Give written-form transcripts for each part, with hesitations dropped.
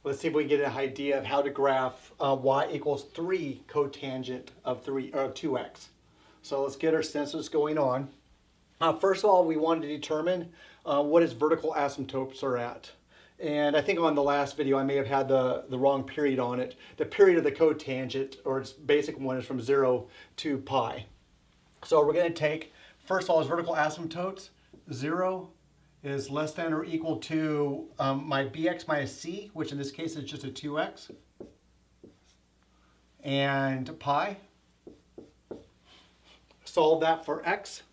Let's see if we can get an idea of how to graph y equals 3 cotangent of 2x. So let's get our census going on. First of all, we wanted to determine what its vertical asymptotes are at. And I think on the last video I may have had the wrong period on it. The period of the cotangent, or its basic one, is from 0 to pi. So we're going to take, first of all, its vertical asymptotes. 0 is less than or equal to my bx minus c, which in this case is just a 2x, and pi. Solve that for x.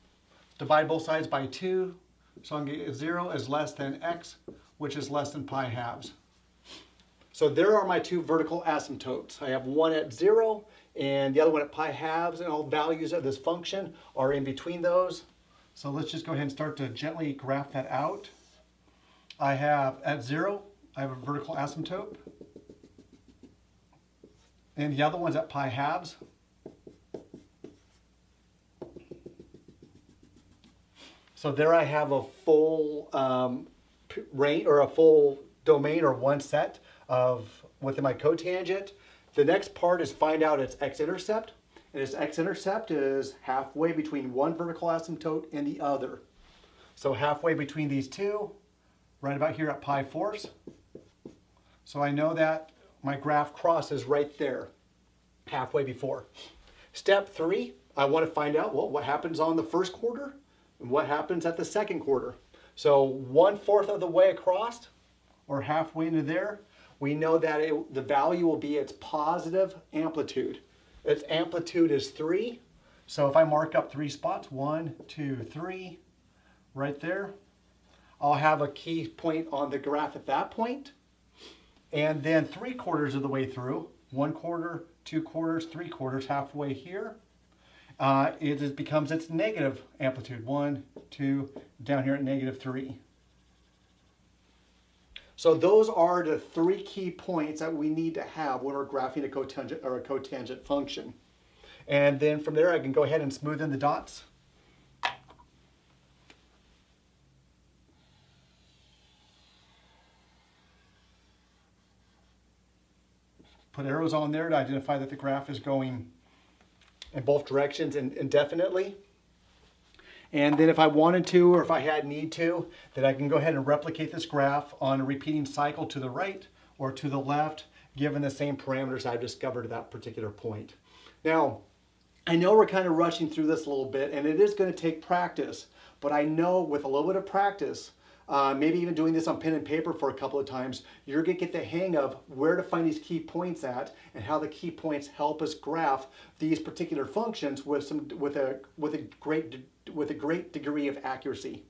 Divide both sides by 2. So I'm going to get 0 is less than x, which is less than pi halves. So there are my two vertical asymptotes. I have one at 0 and the other one at pi halves, and all values of this function are in between those. So let's just go ahead and start to gently graph that out. I have at 0, I have a vertical asymptote. And the other one's at pi halves. So there I have a full range, or a full domain, or one set of within my cotangent. The next part is find out its x-intercept. And its x-intercept is halfway between one vertical asymptote and the other. So halfway between these two, right about here at pi fourths. So I know that my graph crosses right there, halfway before. Step 3, I want to find out, well, what happens on the first quarter and what happens at the second quarter. So 1/4 of the way across, or halfway into there, we know that the value will be its positive amplitude. Its amplitude is 3. So if I mark up 3 spots, 1, 2, 3, right there, I'll have a key point on the graph at that point. And then 3/4 of the way through, 1/4, 2/4, 3/4, halfway here, it becomes its negative amplitude. 1, 2, down here at -3. So those are the 3 key points that we need to have when we're graphing a cotangent function. And then from there I can go ahead and smooth in the dots. Put arrows on there to identify that the graph is going in both directions indefinitely. And then if I wanted to, or if I had need to, then I can go ahead and replicate this graph on a repeating cycle to the right or to the left, given the same parameters I've discovered at that particular point. Now, I know we're kind of rushing through this a little bit, and it is going to take practice, but I know with a little bit of practice, maybe even doing this on pen and paper for a couple of times, you're going to get the hang of where to find these key points at and how the key points help us graph these particular functions with a great degree of accuracy.